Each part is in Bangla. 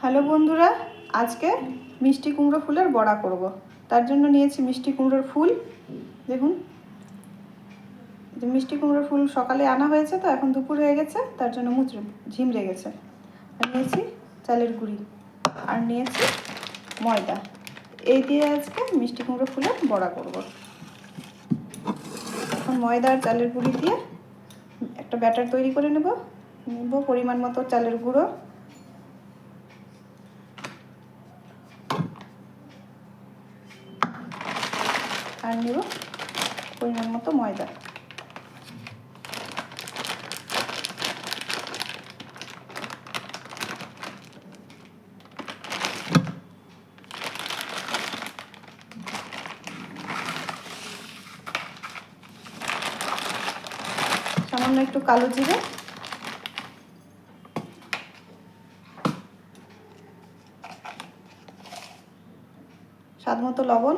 হ্যালো বন্ধুরা, আজকে মিষ্টি কুমড়ো ফুলের বড়া করব। তার জন্য নিয়েছি মিষ্টি কুমড়োর ফুল। দেখুন, যে মিষ্টি কুমড়োর ফুল সকালে আনা হয়েছে, তো এখন দুপুর হয়ে গেছে, তার জন্য ঝিমড়ে গেছে। আর নিয়েছি চালের গুঁড়ি, আর নিয়েছি ময়দা। এই দিয়ে আজকে মিষ্টি কুমড়ো ফুলের বড়া করব। এখন ময়দা আর চালের গুঁড়ি দিয়ে একটা ব্যাটার তৈরি করে নেব। পরিমাণ মতো চালের গুঁড়ো, আর নেব পরিমাণ মতো ময়দা। সামান্য একটু কালো জিরে, স্বাদ মতো লবণ,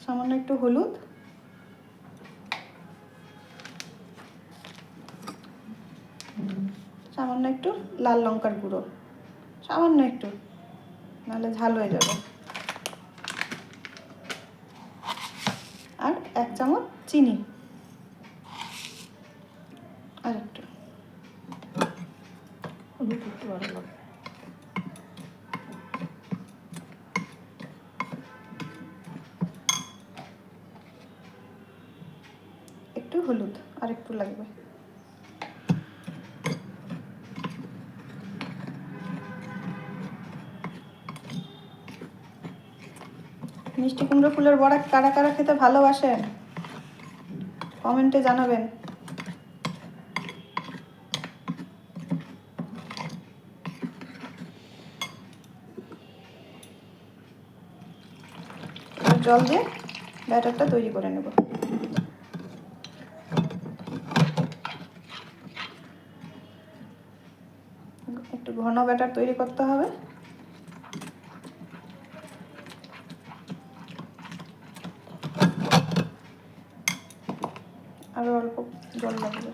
সামান্য একটু হলুদ, সামান্য একটু লাল লঙ্কার গুঁড়ো, সামান্য একটু, নাহলে ঝাল হয়ে যাবে, আর 1 চামচ চিনি, আর একটু একটু হলুদ, আর একটু লাগবে। মিষ্টি কুমড়ো ফুলের বড়া কারা কারা খেতে ভালোবাসেন, কমেন্টে জানাবেন। জল দিয়ে ব্যাটারটা তৈরি করে নেব। একটু ঘন ব্যাটার তৈরি করতে হবে। আরো অল্প জল লাগবে।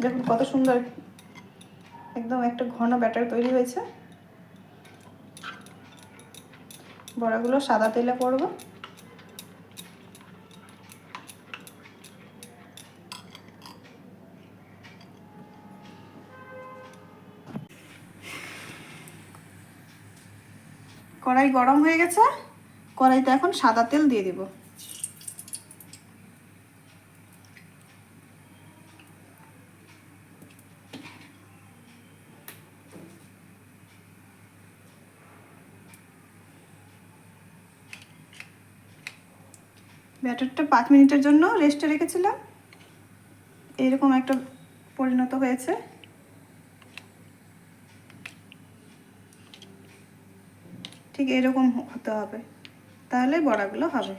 দেখুন কত সুন্দর একদম একটা ঘন ব্যাটার তৈরি হয়েছে। বড়াগুলো সাদা তেলে করব। কড়াই গরম হয়ে গেছে, কড়াইতে এখন সাদা তেল দিয়ে দিব। ব্যাটারটা 5 মিনিটের জন্য রেস্টে রেখেছিলাম, এরকম একটা পরিণত হয়েছে। ঠিক এরকম হতে হবে, তাহলে বড়াগুলো হবে।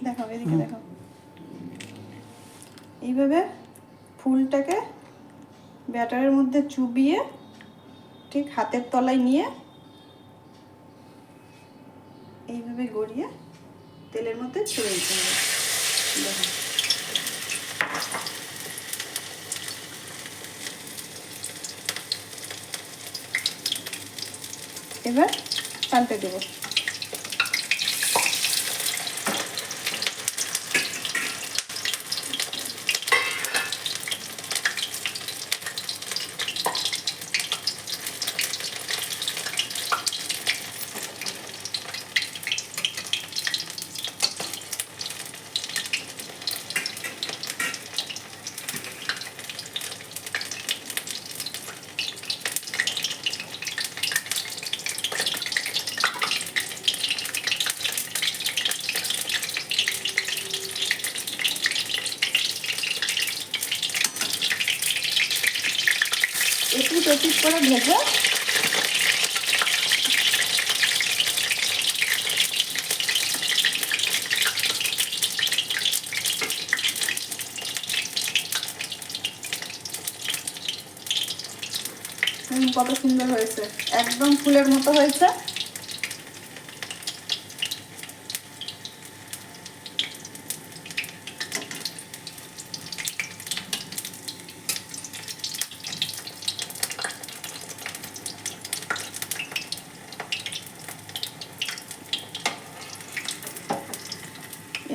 দেখাও, এদিকে দেখাও। এইভাবে ফুলটাকে ব্যাটারের মধ্যে চুবিয়ে ঠিক হাতের তলায় নিয়ে এইভাবে গড়িয়ে তেলের মধ্যে ছেড়ে দিতে হবে। দেখুন, এবার পাল্টে দেব। ওপিট করে ভেজে কত সুন্দর হয়েছে, একদম ফুলের মতো হয়েছে।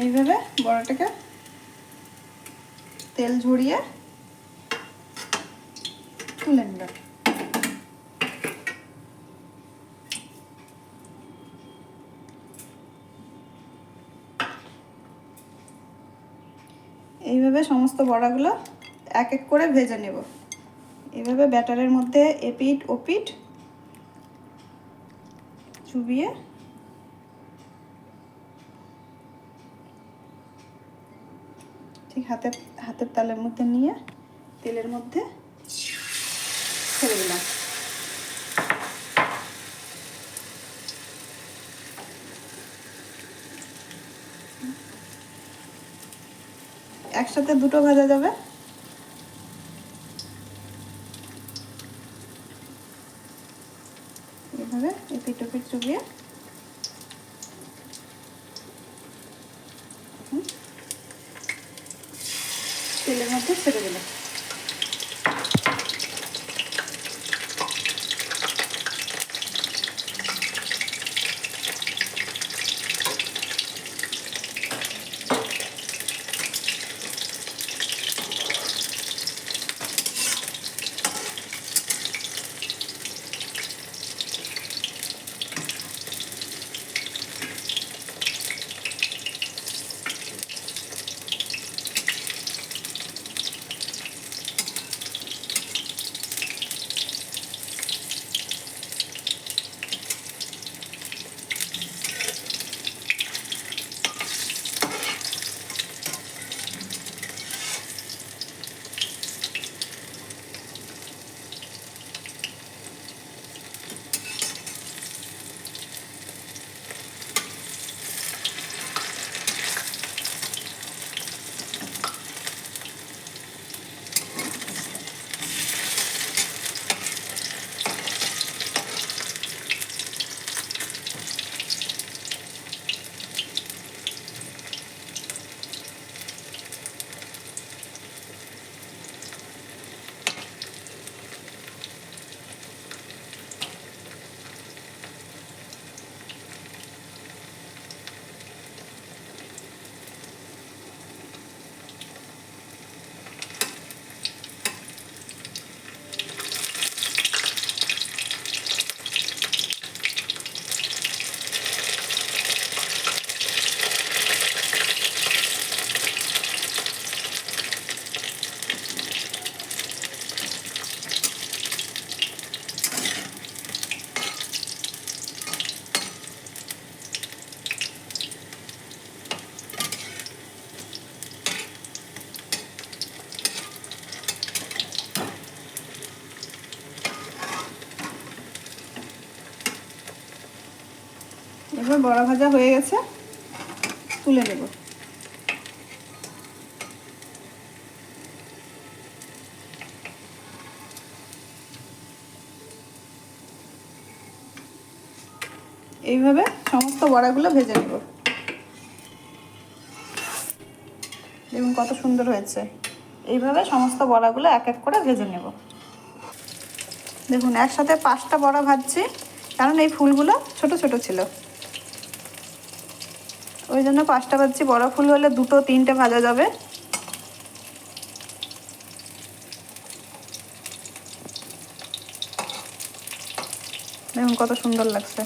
এইভাবে বড়াটাকে তেল ঝরিয়ে তুলে নেব। এইভাবে সমস্ত বড়াগুলো এক এক করে ভেজে নেব। এইভাবে ব্যাটারের মধ্যে এপিট ওপিট চুবিয়ে ঠিক হাতের তালের মধ্যে নিয়ে তেলের মধ্যে ছেড়ে দিলাম। একসাথে দুটো ভাজা যাবে। এভাবে এপিট ওপিট চুবিয়ে তেলের মধ্যে ছেড়ে দিলাম। এবার বড়া ভাজা হয়ে গেছে, তুলে নেব। এইভাবে সমস্ত বড়াগুলো ভেজে নেব। দেখুন কত সুন্দর হয়েছে। এইভাবে সমস্ত বড়াগুলো এক এক করে ভেজে নেব। দেখুন একসাথে 5টা বড়া ভাজছি, কারণ এই ফুলগুলো ছোট ছোট ছিল, ওই জন্য 5টা ভাজছি। বড় ফুল হলে 2-3টে ভাজা যাবে। দেখুন কত সুন্দর লাগছে।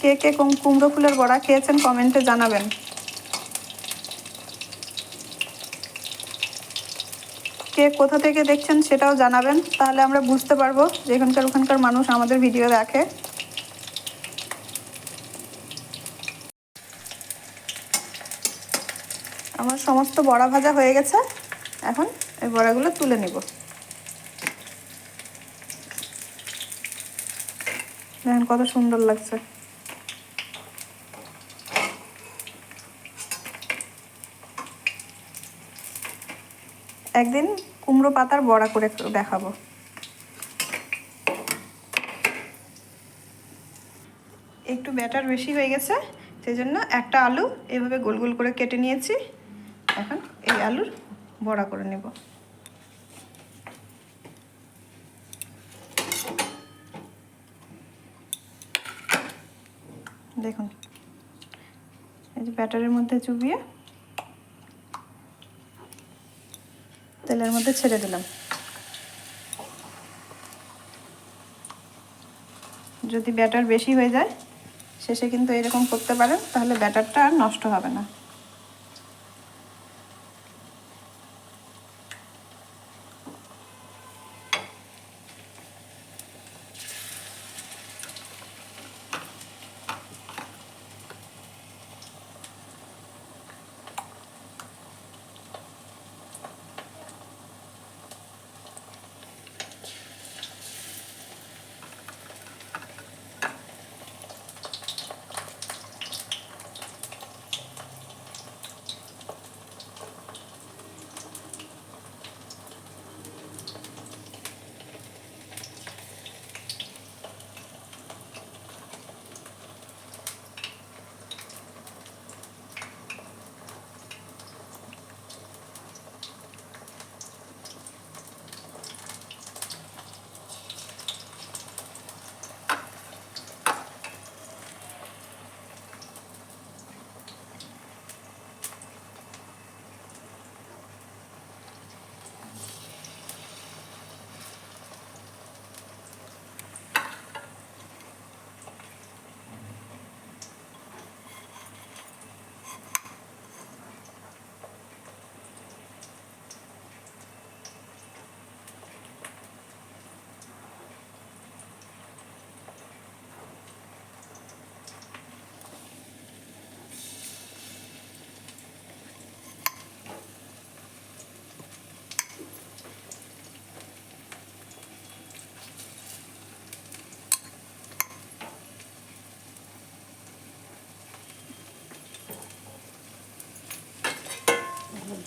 কে কে কুমড়ো ফুলের বড়া খেয়েছেন কমেন্টে জানাবেন। কে কোথা থেকে দেখছেন সেটাও জানাবেন, তাহলে আমরা বুঝতে পারবো যে ওখানকার মানুষ আমাদের ভিডিও দেখে। আমার সমস্ত বড়া ভাজা হয়ে গেছে। এখন এই বড়াগুলো তুলে নেব। দেখেন কত সুন্দর লাগছে। একদিন কুমড়ো পাতার বড়া করে দেখাবো। একটু ব্যাটার বেশি হয়ে গেছে, সেই জন্য একটা আলু এভাবে গোল গোল করে কেটে নিয়েছি। এখন এই আলুর বড়া করে নেব। দেখুন এই যে ব্যাটারের মধ্যে চুবিয়ে তেলের মধ্যে ছেড়ে দিলাম। যদি ব্যাটার বেশি হয়ে যায় শেষে কিন্তু এরকম করতে পারেন, তাহলে ব্যাটারটা আর নষ্ট হবে না।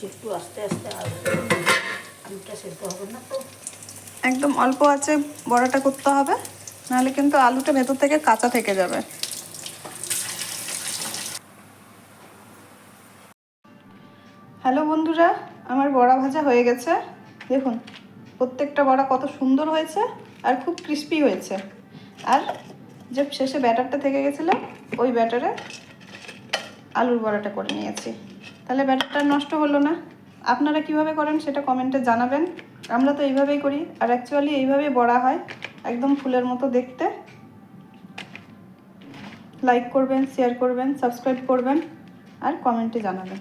একটু আস্তে আস্তে আলুটা সেদ্ধ হবে না তো, একদম অল্প আঁচে বড়াটা করতে হবে, নাহলে কিন্তু আলুটা ভেতর থেকে কাঁচা থেকে যাবে। হ্যালো বন্ধুরা, আমার বড়া ভাজা হয়ে গেছে। দেখুন প্রত্যেকটা বড়া কত সুন্দর হয়েছে আর খুব ক্রিস্পি হয়েছে। আর যে শেষে ব্যাটারটা থেকে গেছিলো ওই ব্যাটারে আলুর বড়াটা করে নিয়েছি, তাহলে ব্যাটারটা নষ্ট হলো না। আপনারা কিভাবে করেন সেটা কমেন্টে জানাবেন। আমরা তো এইভাবেই করি, আর অ্যাকচুয়ালি এইভাবেই বড়া হয়, একদম ফুলের মতো দেখতে। লাইক করবেন, শেয়ার করবেন, সাবস্ক্রাইব করবেন আর কমেন্টে জানাবেন।